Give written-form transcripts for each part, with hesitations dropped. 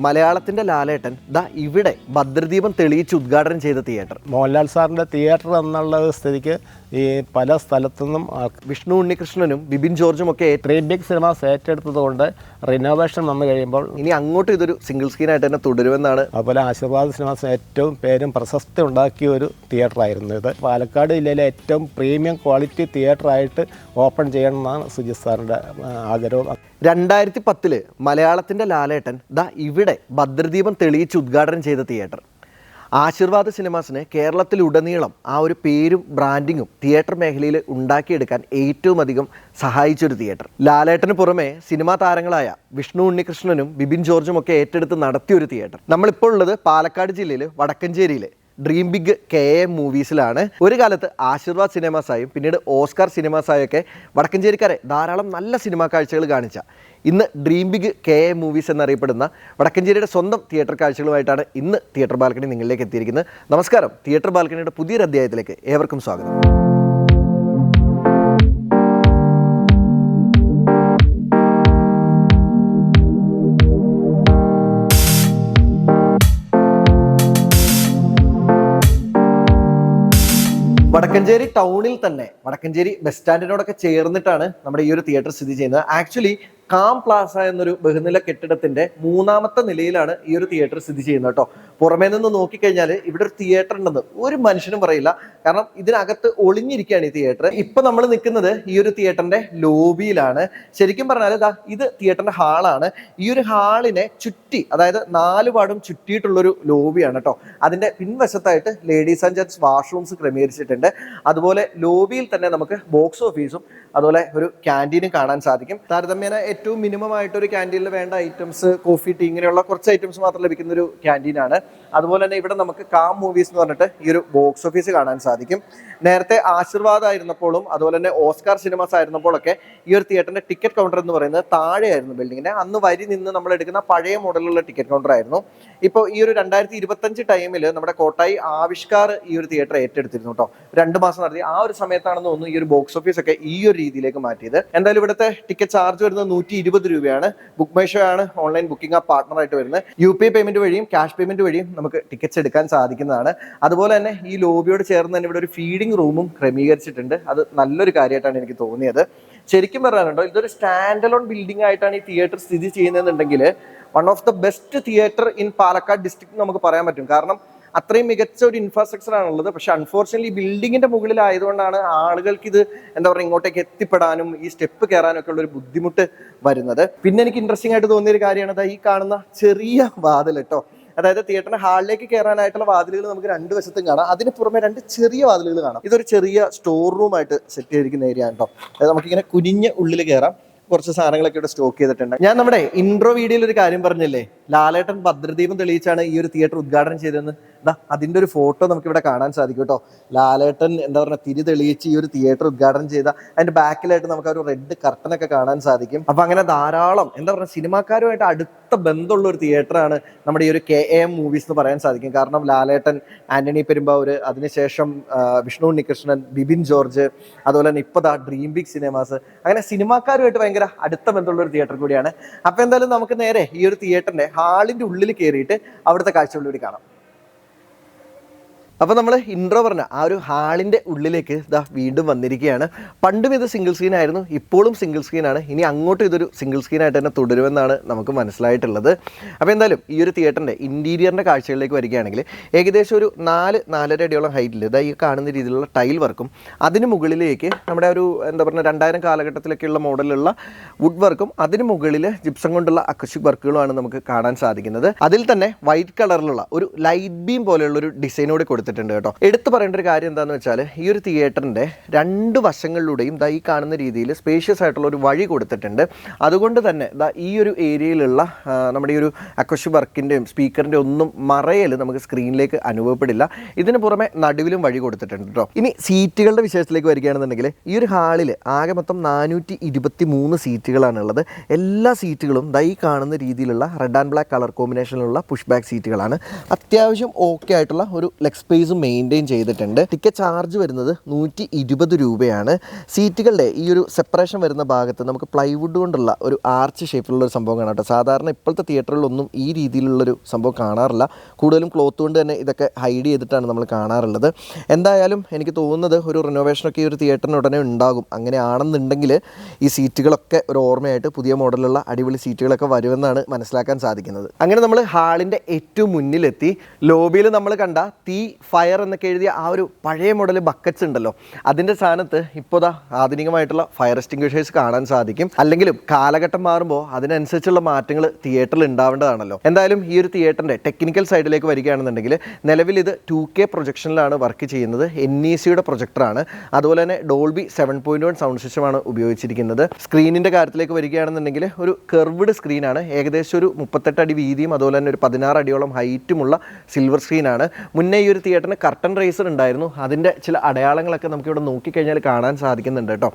മലയാളത്തിന്റെ ലാലേട്ടൻ ദാ ഇവിടെ ഭദ്രദീപം തെളിയിച്ച് ഉദ്ഘാടനം ചെയ്ത തിയേറ്റർ. മോഹൻലാൽ സാറിൻ്റെ തിയേറ്റർ എന്നുള്ള സ്ഥിതിക്ക് ഈ പല സ്ഥലത്തുനിന്നും വിഷ്ണു ഉണ്ണികൃഷ്ണനും ബിബിൻ ജോർജും ഒക്കെ ബിഗ് സിനിമാസ് ഏറ്റെടുത്തതുകൊണ്ട് റിനോവേഷൻ വന്നു കഴിയുമ്പോൾ ഇനി അങ്ങോട്ടും ഇതൊരു സിംഗിൾ സ്ക്രീൻ ആയിട്ട് തന്നെ തുടരുമെന്നാണ്. അതുപോലെ ആശീർവാദ് സിനിമാസ് ഏറ്റവും പേരും പ്രശസ്തി ഉണ്ടാക്കിയ ഒരു തിയേറ്ററായിരുന്നു ഇത്. പാലക്കാട് ജില്ലയിലെ ഏറ്റവും പ്രീമിയം ക്വാളിറ്റി തിയേറ്ററായിട്ട് ഓപ്പൺ ചെയ്യണമെന്നാണ് സുജിത് സാറിൻ്റെ ആഗ്രഹം. 2010 മലയാളത്തിന്റെ ലാലേട്ടൻ ദാ ഇവിടെ ഭദ്രദീപം തെളിയിച്ച് ഉദ്ഘാടനം ചെയ്ത തിയേറ്റർ. ആശീർവാദ് സിനിമാസിന് കേരളത്തിലുടനീളം ആ ഒരു പേരും ബ്രാൻഡിങ്ങും തിയേറ്റർ മേഖലയിൽ ഉണ്ടാക്കിയെടുക്കാൻ ഏറ്റവും അധികം സഹായിച്ചൊരു തിയേറ്റർ. ലാലേട്ടന് പുറമെ സിനിമാ താരങ്ങളായ വിഷ്ണു ഉണ്ണികൃഷ്ണനും ബിബിൻ ജോർജും ഒക്കെ ഏറ്റെടുത്ത് നടത്തിയൊരു തിയേറ്റർ. നമ്മളിപ്പോൾ ഉള്ളത് പാലക്കാട് ജില്ലയിൽ വടക്കഞ്ചേരിയിൽ ഡ്രീം ബിഗ് KM മൂവീസിലാണ്. ഒരു കാലത്ത് ആശീർവാദ് സിനിമാസായും പിന്നീട് ഓസ്കാർ സിനിമാസായും ഒക്കെ വടക്കഞ്ചേരിക്കാരെ ധാരാളം നല്ല സിനിമാ കാഴ്ചകൾ കാണിച്ച ഇന്ന് ഡ്രീം ബിഗ് KM മൂവീസ് എന്നറിയപ്പെടുന്ന വടക്കഞ്ചേരിയുടെ സ്വന്തം തിയേറ്റർ കാഴ്ചകളുമായിട്ടാണ് ഇന്ന് തിയേറ്റർ ബാൽക്കണി നിങ്ങളിലേക്ക് എത്തിയിരിക്കുന്നത്. നമസ്കാരം. തിയേറ്റർ ബാൽക്കണിയുടെ പുതിയൊരു അധ്യായത്തിലേക്ക് ഏവർക്കും സ്വാഗതം. വടക്കഞ്ചേരി ടൗണിൽ തന്നെ വടക്കഞ്ചേരി ബസ് സ്റ്റാൻഡിനോടൊക്കെ ചേർന്നിട്ടാണ് നമ്മുടെ ഈ ഒരു തിയേറ്റർ സ്ഥിതി ചെയ്യുന്നത്. ആക്ച്വലി കാം പ്ലാസ എന്നൊരു ബഹുനില കെട്ടിടത്തിന്റെ 3ാമത്തെ നിലയിലാണ് ഈ ഒരു തിയേറ്റർ സ്ഥിതി ചെയ്യുന്നത് കേട്ടോ. പുറമേ നിന്ന് നോക്കിക്കഴിഞ്ഞാൽ ഇവിടെ ഒരു തിയേറ്റർ ഉണ്ടെന്ന് ഒരു മനുഷ്യനും പറയില്ല. കാരണം ഇതിനകത്ത് ഒളിഞ്ഞിരിക്കുകയാണ് ഈ തിയേറ്റർ. ഇപ്പൊ നമ്മൾ നിൽക്കുന്നത് ഈ ഒരു തിയേറ്ററിന്റെ ലോബിയിലാണ്. ശരിക്കും പറഞ്ഞാൽ ഇത് തിയേറ്ററിന്റെ ഹാളാണ്. ഈ ഒരു ഹാളിനെ ചുറ്റി, അതായത് 4 പാടും ചുറ്റിയിട്ടുള്ളൊരു ലോബിയാണ് കേട്ടോ. അതിന്റെ പിൻവശത്തായിട്ട് ലേഡീസ് ആൻഡ് ജെന്റ്സ് വാഷ്റൂംസ് ക്രമീകരിച്ചിട്ടുണ്ട്. അതുപോലെ ലോബിയിൽ തന്നെ നമുക്ക് ബോക്സ് ഓഫീസും അതുപോലെ ഒരു ക്യാൻറ്റീനും കാണാൻ സാധിക്കും. താരതമ്യേന ഏറ്റവും മിനിമം ആയിട്ട് ഒരു ക്യാൻറ്റീനിൽ വേണ്ട ഐറ്റംസ്, കോഫി, ടീ, ഇങ്ങനെയുള്ള കുറച്ച് ഐറ്റംസ് മാത്രം ലഭിക്കുന്ന ഒരു ക്യാൻറ്റീനാണ്. അതുപോലെ തന്നെ ഇവിടെ നമുക്ക് കാം മൂവീസ് എന്ന് പറഞ്ഞിട്ട് ഈ ഒരു ബോക്സ് ഓഫീസ് കാണാൻ സാധിക്കും. നേരത്തെ ആശീർവാദ് ആയിരുന്നപ്പോഴും അതുപോലെ തന്നെ ഓസ്കാർ സിനിമാസ് ആയിരുന്നപ്പോഴൊക്കെ ഈ ഒരു തിയേറ്ററിന്റെ ടിക്കറ്റ് കൗണ്ടർ എന്ന് പറയുന്നത് താഴെയായിരുന്നു ബിൽഡിങ്ങിന്റെ. അന്ന് വരി നിന്ന് നമ്മൾ എടുക്കുന്ന പഴയ മോഡലുള്ള ടിക്കറ്റ് കൗണ്ടർ ആയിരുന്നു. ഇപ്പോൾ ഈ ഒരു 2025 ടൈമിൽ നമ്മുടെ കോട്ടായി ആവിഷ്കാർ ഈ ഒരു തിയേറ്റർ ഏറ്റെടുത്തിരുന്നു കേട്ടോ. 2 മാസം നടത്തി. ആ ഒരു സമയത്താണെന്ന് തോന്നുന്നു ഈ ഒരു ബോക്സ് ഓഫീസ് ഒക്കെ ഈ ഒരു രീതിയിലേക്ക് മാറ്റിയത്. എന്തായാലും ഇവിടുത്തെ ടിക്കറ്റ് ചാർജ് വരുന്നത് 120 രൂപയാണ്. ബുക്ക് മൈ ഷോ ആണ് ഓൺലൈൻ ബുക്കിംഗ് പാർട്ണർ ആയിട്ട് വരുന്നത്. UPI പേയ്മെന്റ് വഴിയും ക്യാഷ് പേയ്മെന്റ് വഴിയും നമുക്ക് ടിക്കറ്റ്സ് എടുക്കാൻ സാധിക്കുന്നതാണ്. അതുപോലെ തന്നെ ഈ ലോബിയോട് ചേർന്ന് തന്നെ ഇവിടെ ഒരു ഫീഡിംഗ് റൂമും ക്രമീകരിച്ചിട്ടുണ്ട്. അത് നല്ലൊരു കാര്യമായിട്ടാണ് എനിക്ക് തോന്നിയത്. ശരിക്കും പറയാനുണ്ടോ, ഇതൊരു സ്റ്റാൻഡ് അലോൺ ബിൽഡിംഗ് ആയിട്ടാണ് ഈ തിയേറ്റർ സ്ഥിതി ചെയ്യുന്നതെന്നുണ്ടെങ്കിൽ one of the best theatre in Palakkad district നമുക്ക് പറയാൻ പറ്റും. കാരണം അത്രയും മികച്ച ഒരു ഇൻഫ്രാസ്ട്രക്ചർ ആണുള്ളത്. പക്ഷെ അൺഫോർച്യുനേറ്റ്ലി ബിൽഡിങ്ങിന്റെ മുകളിലായതുകൊണ്ടാണ് ആളുകൾക്ക് ഇത് എന്താ പറയുക ഇങ്ങോട്ടേക്ക് എത്തിപ്പെടാനും ഈ സ്റ്റെപ്പ് കയറാനും ഒക്കെ ഉള്ള ഒരു ബുദ്ധിമുട്ട് വരുന്നത്. പിന്നെ എനിക്ക് ഇൻട്രസ്റ്റിംഗ് ആയിട്ട് തോന്നിയ ഒരു കാര്യമാണ് ഈ കാണുന്ന ചെറിയ വാതിൽ കേട്ടോ. അതായത് തിയേറ്ററിന്റെ ഹാളിലേക്ക് കയറാനായിട്ടുള്ള വാതിലുകൾ നമുക്ക് 2 വശത്തും കാണാം. അതിന് പുറമെ 2 ചെറിയ വാതിലുകൾ കാണാം. ഇതൊരു ചെറിയ സ്റ്റോർ റൂം ആയിട്ട് സെറ്റ് ചെയ്തിരിക്കുന്ന ഏരിയ ആണ് കേട്ടോ. അതായത് നമുക്കിങ്ങനെ കുനിഞ്ഞ് ഉള്ളിൽ കയറാം. കുറച്ച് സാധനങ്ങളൊക്കെ ഇവിടെ സ്റ്റോക്ക് ചെയ്തിട്ടുണ്ട്. ഞാൻ നമ്മുടെ ഇൻട്രോ വീഡിയോയിൽ ഒരു കാര്യം പറഞ്ഞില്ലേ, ലാലേട്ടൻ ഭദ്രദീപം തെളിയിച്ചാണ് ഈ ഒരു തിയേറ്റർ ഉദ്ഘാടനം ചെയ്തതെന്ന്. അതിന്റെ ഒരു ഫോട്ടോ നമുക്ക് ഇവിടെ കാണാൻ സാധിക്കും കേട്ടോ. ലാലേട്ടൻ എന്താ പറയുക തിരി തെളിയിച്ച് ഈ ഒരു തിയേറ്റർ ഉദ്ഘാടനം ചെയ്ത അതിന്റെ ബാക്കിലായിട്ട് നമുക്ക് ഒരു റെഡ് കർട്ടനൊക്കെ കാണാൻ സാധിക്കും. അപ്പൊ അങ്ങനെ ധാരാളം എന്താ പറയുക സിനിമാക്കാരുമായിട്ട് അടുത്ത ബന്ധമുള്ള ഒരു തിയേറ്ററാണ് നമ്മുടെ ഈ ഒരു KM മൂവീസ് എന്ന് പറയാൻ സാധിക്കും. കാരണം ലാലേട്ടൻ, ആന്റണി പെരുമ്പാവൂര്, അതിനുശേഷം വിഷ്ണു ഉണ്ണികൃഷ്ണൻ, ബിബിൻ ജോർജ്, അതുപോലെ തന്നെ ഇപ്പൊ ഡ്രീം ബിഗ് സിനിമാസ്, അങ്ങനെ സിനിമാക്കാരുമായിട്ട് ഭയങ്കര അടുത്ത ബന്ധമുള്ള ഒരു തിയേറ്റർ കൂടിയാണ്. അപ്പൊ എന്തായാലും നമുക്ക് നേരെ ഈ ഒരു തിയേറ്ററിന്റെ ഹാളിന്റെ ഉള്ളിൽ കയറിയിട്ട് അവിടുത്തെ കാഴ്ചകളിലൂടെ കാണാം. അപ്പോൾ നമ്മൾ ഇൻട്രോ പറഞ്ഞ ആ ഒരു ഹാളിൻ്റെ ഉള്ളിലേക്ക് വീണ്ടും വന്നിരിക്കുകയാണ്. പണ്ടും ഇത് സിംഗിൾ സ്ക്രീൻ ആയിരുന്നു, ഇപ്പോഴും സിംഗിൾ സ്ക്രീനാണ്. ഇനി അങ്ങോട്ടും ഇതൊരു സിംഗിൾ സ്ക്രീനായിട്ട് തന്നെ തുടരുമെന്നാണ് നമുക്ക് മനസ്സിലായിട്ടുള്ളത്. അപ്പോൾ എന്തായാലും ഈ ഒരു തിയേറ്ററിൻ്റെ ഇൻറ്റീരിയറിൻ്റെ കാഴ്ചകളിലേക്ക് വരികയാണെങ്കിൽ ഏകദേശം ഒരു 4-4.5 അടിയോളം ഹൈറ്റിൽ ഈ കാണുന്ന രീതിയിലുള്ള ടൈൽ വർക്കും അതിന് മുകളിലേക്ക് നമ്മുടെ ഒരു എന്താ പറയുക 2000 കാലഘട്ടത്തിലൊക്കെയുള്ള മോഡലുള്ള വുഡ് വർക്കും അതിന് മുകളിൽ ജിപ്സം കൊണ്ടുള്ള അക്കോസ്റ്റിക് വർക്കുകളുമാണ് നമുക്ക് കാണാൻ സാധിക്കുന്നത്. അതിൽ തന്നെ വൈറ്റ് കളറിലുള്ള ഒരു ലൈറ്റ് ബീം പോലെയുള്ള ഒരു ഡിസൈനോട് കൊടുത്തിട്ടുണ്ട് കേട്ടോ. എടുത്തു പറയേണ്ട ഒരു കാര്യം എന്താണെന്ന് വെച്ചാൽ ഈ ഒരു തിയേറ്ററിൻ്റെ 2 വശങ്ങളിലൂടെയും ഈ കാണുന്ന രീതിയിൽ സ്പേഷ്യസ് ആയിട്ടുള്ള ഒരു വഴി കൊടുത്തിട്ടുണ്ട്. അതുകൊണ്ട് തന്നെ ഈ ഒരു ഏരിയയിലുള്ള നമ്മുടെ ഈ ഒരു അക്കോസ്റ്റിക് വർക്കിൻ്റെയും സ്പീക്കറിൻ്റെ ഒന്നും മറയൽ നമുക്ക് സ്ക്രീനിലേക്ക് അനുഭവപ്പെടില്ല. ഇതിന് പുറമെ നടുവിലും വഴി കൊടുത്തിട്ടുണ്ട് കേട്ടോ. ഇനി സീറ്റുകളുടെ വിഷയത്തിലേക്ക് വരികയാണെന്നുണ്ടെങ്കിൽ ഈ ഒരു ഹാളിൽ ആകെ മൊത്തം 423 സീറ്റുകളാണുള്ളത്. എല്ലാ സീറ്റുകളും ഈ കാണുന്ന രീതിയിലുള്ള റെഡ് ആൻഡ് ബ്ലാക്ക് കളർ കോമ്പിനേഷനിലുള്ള പുഷ് ബാക്ക് സീറ്റുകളാണ്. അത്യാവശ്യം ഓക്കെ ആയിട്ടുള്ള ഒരു ലെഗ് സ്പേസും മെയിൻറ്റെയിൻ ചെയ്തിട്ടുണ്ട്. ടിക്കറ്റ് ചാർജ് വരുന്നത് 120 രൂപയാണ്. സീറ്റുകളുടെ ഈ ഒരു സെപ്പറേഷൻ വരുന്ന ഭാഗത്ത് നമുക്ക് പ്ലൈവുഡ് കൊണ്ടുള്ള ഒരു ആർച്ച് ഷേപ്പിലുള്ള ഒരു സംഭവം കാണാം കേട്ടോ. സാധാരണ ഇപ്പോഴത്തെ തിയേറ്ററുകളിലൊന്നും ഈ രീതിയിലുള്ളൊരു സംഭവം കാണാറില്ല. കൂടുതലും ക്ലോത്ത് കൊണ്ട് തന്നെ ഇതൊക്കെ ഹൈഡ് ചെയ്തിട്ടാണ് നമ്മൾ കാണാറുള്ളത്. എന്തായാലും എനിക്ക് തോന്നുന്നത് ഒരു റിനോവേഷനൊക്കെ ഈ ഒരു തിയേറ്ററിന് ഉടനെ ഉണ്ടാകും. അങ്ങനെയാണെന്നുണ്ടെങ്കിൽ ഈ സീറ്റുകളൊക്കെ ഒരു ഓർമ്മയായിട്ട് പുതിയ മോഡലുള്ള അടിപൊളി സീറ്റുകളൊക്കെ വരുമെന്നാണ് മനസ്സിലാക്കാൻ സാധിക്കുന്നത്. അങ്ങനെ നമ്മൾ ഹാളിൻ്റെ ഏറ്റവും മുന്നിലെത്തി. ലോബിയിൽ നമ്മൾ കണ്ട തീ, ഫയർ എന്നൊക്കെ എഴുതിയ ആ ഒരു പഴയ മോഡൽ ബക്കറ്റ്സ് ഉണ്ടല്ലോ, അതിൻ്റെ സ്ഥാനത്ത് ഇപ്പോൾ ആധുനികമായിട്ടുള്ള ഫയർ എക്സ്റ്റിംഗ്വിഷേഴ്സ് കാണാൻ സാധിക്കും. അല്ലെങ്കിലും കാലഘട്ടം മാറുമ്പോൾ അതിനനുസരിച്ചുള്ള മാറ്റങ്ങൾ തിയേറ്ററിൽ ഉണ്ടാവേണ്ടതാണല്ലോ. എന്തായാലും ഈ ഒരു തിയേറ്ററിൻ്റെ ടെക്നിക്കൽ സൈഡിലേക്ക് വരികയാണെന്നുണ്ടെങ്കിൽ നിലവിൽ ഇത് 2K പ്രൊജക്ഷനിലാണ് വർക്ക് ചെയ്യുന്നത്. NECയുടെ പ്രൊജക്ടറാണ്. അതുപോലെ തന്നെ ഡോൾബി 7.1 സൗണ്ട് സിസ്റ്റമാണ് ഉപയോഗിച്ചിരിക്കുന്നത്. സ്ക്രീനിൻ്റെ കാര്യത്തിലേക്ക് വരികയാണെന്നുണ്ടെങ്കിൽ ഒരു കെർവ്ഡ് സ്ക്രീനാണ്. ഏകദേശം ഒരു 38 അടി വീതിയും അതുപോലെ തന്നെ ഒരു 16 അടിയോളം ഹൈറ്റുമുള്ള സിൽവർ സ്ക്രീനാണ്. മുന്നേ ഈ ഒരു തിയേറ്ററിന് കർട്ടൻ റൈസർ ഉണ്ടായിരുന്നു. അതിൻ്റെ ചില അടയാളങ്ങളൊക്കെ നമുക്കിവിടെ നോക്കിക്കഴിഞ്ഞാൽ കാണാൻ സാധിക്കുന്നുണ്ട് കേട്ടോ.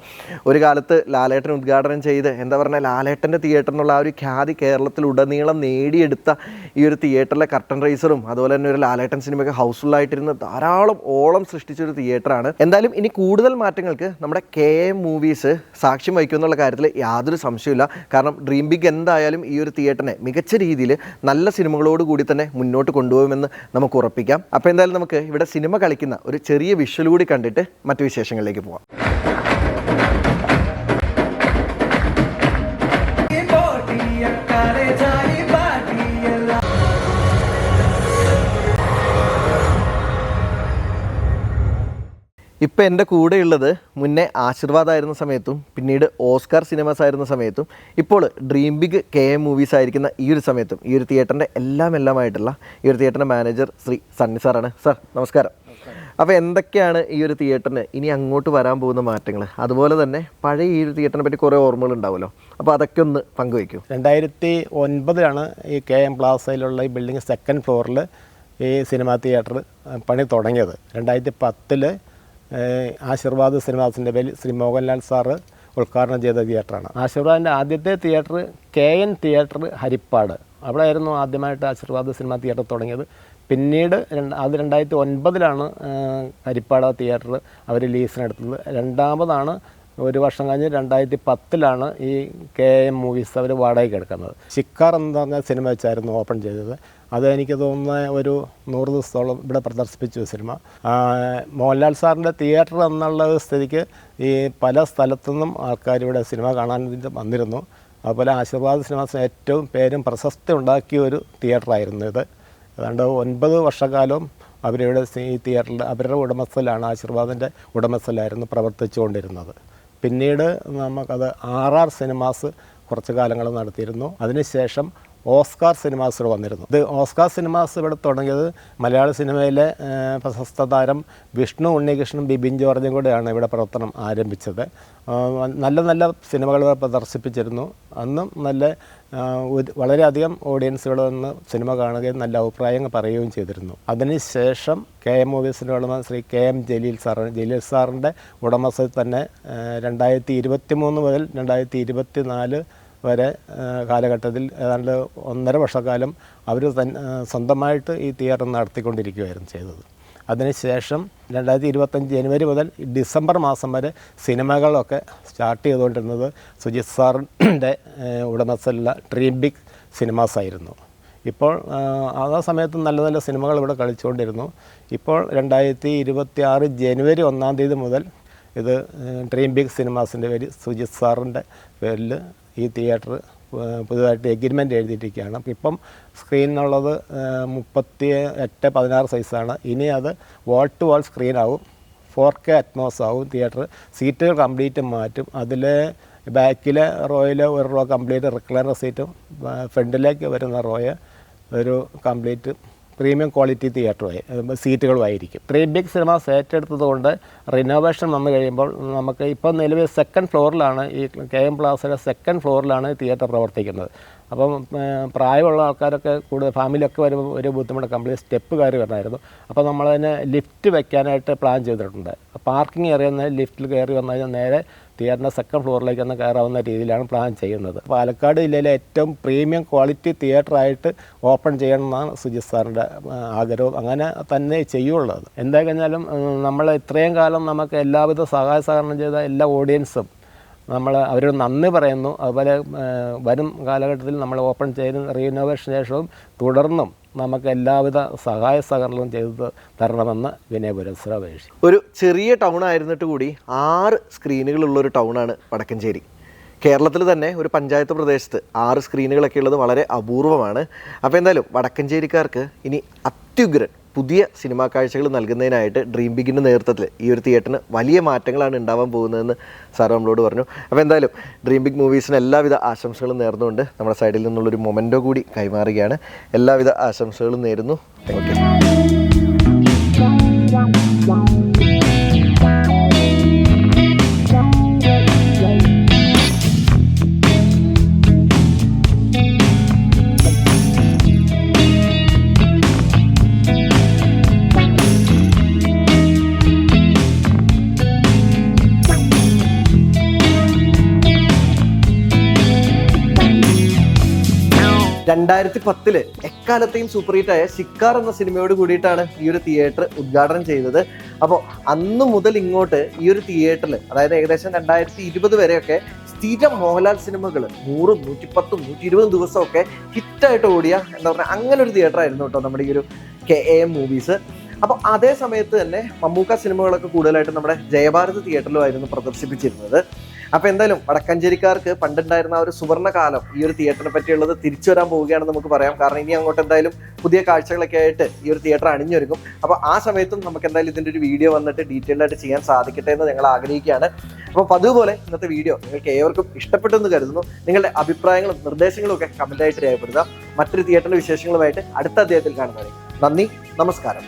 ഒരു കാലത്ത് ലാലേട്ടൻ ഉദ്ഘാടനം ചെയ്ത് എന്താ പറയുക, ലാലേട്ടൻ്റെ തിയേറ്ററിനുള്ള ആ ഒരു ഖ്യാതി കേരളത്തിലുടനീളം നേടിയെടുത്ത ഈ ഒരു തിയേറ്ററിലെ കർട്ടൻ റൈസറും അതുപോലെ തന്നെ ഒരു ലാലേട്ടൻ സിനിമയൊക്കെ ഹൗസ്ഫുള്ളായിട്ടിരുന്ന് ധാരാളം ഓളം സൃഷ്ടിച്ചൊരു തിയേറ്ററാണ്. എന്തായാലും ഇനി കൂടുതൽ മാറ്റങ്ങൾക്ക് നമ്മുടെ KM മൂവീസ് സാക്ഷ്യം വഹിക്കുമെന്നുള്ള കാര്യത്തിൽ യാതൊരു സംശയമില്ല. കാരണം ഡ്രീം ബിഗ് എന്തായാലും ഈ ഒരു തിയേറ്ററിനെ മികച്ച രീതിയിൽ നല്ല സിനിമകളോട് കൂടി തന്നെ മുന്നോട്ട് കൊണ്ടുപോകുമെന്ന് നമുക്ക് ഉറപ്പിക്കാം. അപ്പോൾ എന്തായാലും നമുക്ക് ഇവിടെ സിനിമ കളിക്കുന്ന ഒരു ചെറിയ വിഷ്വൽ കൂടി കണ്ടിട്ട് മറ്റു വിശേഷങ്ങളിലേക്ക് പോകാം. ഇപ്പം എൻ്റെ കൂടെയുള്ളത് മുന്നേ ആശീർവാദമായിരുന്ന സമയത്തും പിന്നീട് ഓസ്കാർ സിനിമാസ് ആയിരുന്ന സമയത്തും ഇപ്പോൾ ഡ്രീം ബിഗ് KM മൂവീസ് ആയിരിക്കുന്ന ഈ ഒരു സമയത്തും ഈ ഒരു തിയേറ്ററിൻ്റെ എല്ലാമായിട്ടുള്ള ഈ ഒരു തിയേറ്ററിൻ്റെ മാനേജർ ശ്രീ സണ്ണി സാറാണ്. സാർ നമസ്കാരം. അപ്പോൾ എന്തൊക്കെയാണ് ഈ ഒരു തിയേറ്ററിന് ഇനി അങ്ങോട്ട് വരാൻ പോകുന്ന മാറ്റങ്ങൾ, അതുപോലെ തന്നെ പഴയ ഈ ഒരു തിയേറ്ററിനെ പറ്റി കുറേ ഓർമ്മകൾ ഉണ്ടാവുമല്ലോ, അപ്പോൾ അതൊക്കെ ഒന്ന് പങ്കുവയ്ക്കും. 2009 ഈ KM പ്ലാസയിലുള്ള ഈ ബിൽഡിംഗ് 2nd ഫ്ലോറിൽ ഈ സിനിമാ തിയേറ്റർ പണി തുടങ്ങിയത്. 2010 ആശീർവാദ് സിനിമാസിൻ്റെ പേരിൽ ശ്രീ മോഹൻലാൽ സാറ് ഉദ്ഘാടനം ചെയ്ത തിയേറ്ററാണ്. ആശീർവാദിൻ്റെ ആദ്യത്തെ തിയേറ്റർ KN തിയേറ്റർ ഹരിപ്പാട്, അവിടെ ആയിരുന്നു ആദ്യമായിട്ട് ആശീർവാദ് സിനിമാ തിയേറ്റർ തുടങ്ങിയത്. പിന്നീട് അത് 2009 ഹരിപ്പാട് തിയേറ്റർ അവർ ലീസിനെടുത്തത്. രണ്ടാമതാണ് ഒരു വർഷം കഴിഞ്ഞ് 2010 ഈ KM മൂവീസ് അവർ വാടകയ്ക്ക് എടുക്കുന്നത്. ശിക്കാർ എന്ന് പറഞ്ഞ സിനിമ വെച്ചായിരുന്നു ഓപ്പൺ ചെയ്തത്. അത് എനിക്ക് തോന്നുന്ന ഒരു 100 ദിവസത്തോളം ഇവിടെ പ്രദർശിപ്പിച്ചു സിനിമ. മോഹൻലാൽ സാറിൻ്റെ തിയേറ്റർ എന്നുള്ള സ്ഥിതിക്ക് ഈ പല സ്ഥലത്തുനിന്നും ആൾക്കാർ ഇവിടെ സിനിമ കാണാൻ വന്നിരുന്നു. അതുപോലെ ആശീർവാദ് സിനിമാസിന് ഏറ്റവും പേരും പ്രശസ്തി ഉണ്ടാക്കിയ ഒരു തിയേറ്ററായിരുന്നു ഇത്. ഏതാണ്ട് 9 വർഷക്കാലം അവരിവിടെ ഈ തിയേറ്ററിൽ അവരുടെ ഉടമസ്ഥയിലാണ്, ആശീർവാദിൻ്റെ ഉടമസ്ഥയിലായിരുന്നു പ്രവർത്തിച്ചുകൊണ്ടിരുന്നത്. പിന്നീട് നമുക്കത് RR സിനിമാസ് കുറച്ച് കാലങ്ങൾ നടത്തിയിരുന്നു. അതിനുശേഷം ഓസ്കാർ സിനിമാസ് വന്നിരുന്നു. ഇത് ഓസ്കാർ സിനിമാസ് ഇവിടെ തുടങ്ങിയത് മലയാള സിനിമയിലെ പ്രശസ്ത താരം വിഷ്ണു ഉണ്ണികൃഷ്ണനും ബിബിൻ ജോർജും കൂടെയാണ് ഇവിടെ പ്രവർത്തനം ആരംഭിച്ചത്. നല്ല നല്ല സിനിമകൾ പ്രദർശിപ്പിച്ചിരുന്നു. അന്നും നല്ല വളരെയധികം ഓഡിയൻസ് ഇവിടെ വന്ന് സിനിമ കാണുകയും നല്ല അഭിപ്രായങ്ങൾ പറയുകയും ചെയ്തിരുന്നു. അതിനുശേഷം KM മൂവീസിൻ്റെ ഉടമ ശ്രീ KM ജലീൽ സാറാണ്. ജലീൽ സാറിൻ്റെ ഉടമസ്ഥയിൽ തന്നെ 2023 മുതൽ 2024 വരെ കാലഘട്ടത്തിൽ ഏതാണ്ട് 1.5 വർഷക്കാലം അവർ സ്വന്തമായിട്ട് ഈ തിയേറ്റർ നടത്തിക്കൊണ്ടിരിക്കുകയായിരുന്നു ചെയ്തത്. അതിനുശേഷം 2025 ജനുവരി മുതൽ ഡിസംബർ മാസം വരെ സിനിമകളൊക്കെ സ്റ്റാർട്ട് ചെയ്തുകൊണ്ടിരുന്നത് സുജിത് സാറിൻ്റെ ഉടമസ്ഥയിലുള്ള ഡ്രീം ബിഗ് സിനിമാസ് ആയിരുന്നു. ഇപ്പോൾ ആ സമയത്ത് നല്ല നല്ല സിനിമകൾ ഇവിടെ കളിച്ചുകൊണ്ടിരുന്നു. ഇപ്പോൾ 2026 ജനുവരി 1-ാം തീയതി മുതൽ ഇത് ഡ്രീം ബിഗ് സിനിമാസിൻ്റെ പേര് സുജിത് സാറിൻ്റെ പേരിൽ ഈ തിയേറ്റർ പുതുതായിട്ട് എഗ്രിമെൻ്റ് എഴുതിയിരിക്കുകയാണ്. ഇപ്പം സ്ക്രീനുള്ളത് 38-16 സൈസാണ്. ഇനി അത് wall to wall സ്ക്രീനാവും, 4K Atmos ആവും തിയേറ്റർ. സീറ്റുകൾ കംപ്ലീറ്റ് മാറ്റും. അതിൽ ബാക്കിലെ റോയിൽ ഒരു റോ കംപ്ലീറ്റ് റിക്ലൈനർ സീറ്റും ഫ്രണ്ടിലേക്ക് വരുന്ന റോയെ ഒരു കംപ്ലീറ്റ് പ്രീമിയം ക്വാളിറ്റി തിയേറ്ററുമായി സീറ്റുകളുമായിരിക്കും. ഡ്രീം ബിഗ് സിനിമാസ് ഏറ്റെടുത്തത് കൊണ്ട് റിനോവേഷൻ വന്നു കഴിയുമ്പോൾ നമുക്ക് ഇപ്പോൾ നിലവിൽ 2nd ഫ്ലോറിലാണ് ഈ KM പ്ലാസയുടെ 2nd ഫ്ലോറിലാണ് തിയേറ്റർ പ്രവർത്തിക്കുന്നത്. അപ്പം പ്രായമുള്ള ആൾക്കാരൊക്കെ കൂടുതൽ ഫാമിലിയൊക്കെ വരുമ്പോൾ ഒരു ബുദ്ധിമുട്ട്, കംപ്ലീറ്റ് സ്റ്റെപ്പ് കയറി വരണമായിരുന്നു. അപ്പോൾ നമ്മളതിന് ലിഫ്റ്റ് വെക്കാനായിട്ട് പ്ലാൻ ചെയ്തിട്ടുണ്ട്. പാർക്കിംഗ് ഏരിയ ലിഫ്റ്റിൽ കയറി വന്നു കഴിഞ്ഞാൽ നേരെ തിയേറ്ററിൻ്റെ സെക്കൻഡ് ഫ്ലോറിലേക്ക് ഒന്ന് കയറാവുന്ന രീതിയിലാണ് പ്ലാൻ ചെയ്യുന്നത്. പാലക്കാട് ജില്ലയിലെ ഏറ്റവും പ്രീമിയം ക്വാളിറ്റി തിയേറ്ററായിട്ട് ഓപ്പൺ ചെയ്യണമെന്നാണ് സുജിത് സാറിൻ്റെ ആഗ്രഹം. അങ്ങനെ തന്നെ ചെയ്യുള്ളത്. എന്താ കഴിഞ്ഞാലും നമ്മൾ ഇത്രയും കാലം നമുക്ക് എല്ലാവിധ സഹായ സഹകരണം ചെയ്ത എല്ലാ ഓഡിയൻസും അവരോട് നന്ദി പറയുന്നു. അതുപോലെ വരും കാലഘട്ടത്തിൽ നമ്മൾ ഓപ്പൺ ചെയ്ത് റീനോവേഷന് ശേഷവും തുടർന്നും നമുക്ക് എല്ലാവിധ സഹായ സഹകരണവും ചെയ്ത് തരണമെന്ന് വിനയപുരസ്സരം അപേക്ഷിച്ചു. ഒരു ചെറിയ ടൗൺ ആയിരുന്നിട്ട് കൂടി 6 സ്ക്രീനുകളുള്ളൊരു ടൗണാണ് വടക്കഞ്ചേരി. കേരളത്തിൽ തന്നെ ഒരു പഞ്ചായത്ത് പ്രദേശത്ത് 6 സ്ക്രീനുകളൊക്കെ ഉള്ളത് വളരെ അപൂർവമാണ്. അപ്പോൾ എന്തായാലും വടക്കഞ്ചേരിക്കാർക്ക് ഇനി അത്യുഗ്രൻ പുതിയ സിനിമാ കാഴ്ചകൾ നൽകുന്നതിനായിട്ട് ഡ്രീം ബിഗിൻ്റെ നേതൃത്വത്തിൽ ഈ ഒരു തിയേറ്ററിന് വലിയ മാറ്റങ്ങളാണ് ഉണ്ടാവാൻ പോകുന്നതെന്ന് സാർ നമ്മളോട് പറഞ്ഞു. അപ്പോൾ എന്തായാലും ഡ്രീം ബിഗ് മൂവീസിന് എല്ലാവിധ ആശംസകളും നേർന്നുകൊണ്ട് നമ്മുടെ സൈഡിൽ നിന്നുള്ളൊരു മൊമെൻറ്റോ കൂടി കൈമാറുകയാണ്. എല്ലാവിധ ആശംസകളും നേരുന്നു. ഓക്കെ. ിൽ എക്കാലത്തെയും സൂപ്പർ ഹിറ്റായ ശിക്കാർ എന്ന സിനിമയോട് കൂടിയിട്ടാണ് ഈ ഒരു തിയേറ്റർ ഉദ്ഘാടനം ചെയ്തത്. അപ്പോൾ അന്ന് മുതൽ ഇങ്ങോട്ട് ഈ ഒരു തിയേറ്ററിൽ, അതായത് ഏകദേശം 2020 വരെയൊക്കെ സ്ഥിരം മോഹൻലാൽ സിനിമകൾ 100, 110, 120 ദിവസമൊക്കെ ഹിറ്റായിട്ട് ഓടിയ എന്താ പറയുക അങ്ങനെ ഒരു തിയേറ്റർ ആയിരുന്നു കേട്ടോ നമ്മുടെ ഈ ഒരു KAM മൂവീസ്. അപ്പോൾ അതേ സമയത്ത് തന്നെ മമ്മൂക്ക സിനിമകളൊക്കെ കൂടുതലായിട്ട് നമ്മുടെ ജയഭാരത് തിയേറ്ററിലുമായിരുന്നു പ്രദർശിപ്പിച്ചിരുന്നത്. അപ്പോൾ എന്തായാലും വടക്കഞ്ചേരിക്കാർക്ക് പണ്ടുണ്ടായിരുന്ന ആ ഒരു സുവർണ്ണ കാലം ഈ ഒരു തിയേറ്ററിനെ പറ്റിയുള്ളത് തിരിച്ചു വരാൻ പോവുകയാണെന്ന് നമുക്ക് പറയാം. കാരണം ഇനി അങ്ങോട്ട് എന്തായാലും പുതിയ കാഴ്ചകളൊക്കെ ആയിട്ട് ഈ ഒരു തിയേറ്റർ അണിഞ്ഞൊരുക്കും. അപ്പോൾ ആ സമയത്തും നമുക്ക് എന്തായാലും ഇതിൻ്റെ ഒരു വീഡിയോ വന്നിട്ട് ഡീറ്റെയിൽഡ് ആയിട്ട് ചെയ്യാൻ സാധിക്കട്ടെ എന്ന് ഞങ്ങൾ ആഗ്രഹിക്കുകയാണ്. അപ്പോൾ അതുപോലെ ഇന്നത്തെ വീഡിയോ നിങ്ങൾക്ക് ഏവർക്കും ഇഷ്ടപ്പെട്ടു എന്ന് കരുതുന്നു. നിങ്ങളുടെ അഭിപ്രായങ്ങളും നിർദ്ദേശങ്ങളും ഒക്കെ കമൻ്റായിട്ട് രേഖപ്പെടുത്തുക. മറ്റൊരു തിയേറ്ററിൻ്റെ വിശേഷങ്ങളുമായിട്ട് അടുത്ത അധ്യായത്തിൽ കാണുന്നവരെ നന്ദി, നമസ്കാരം.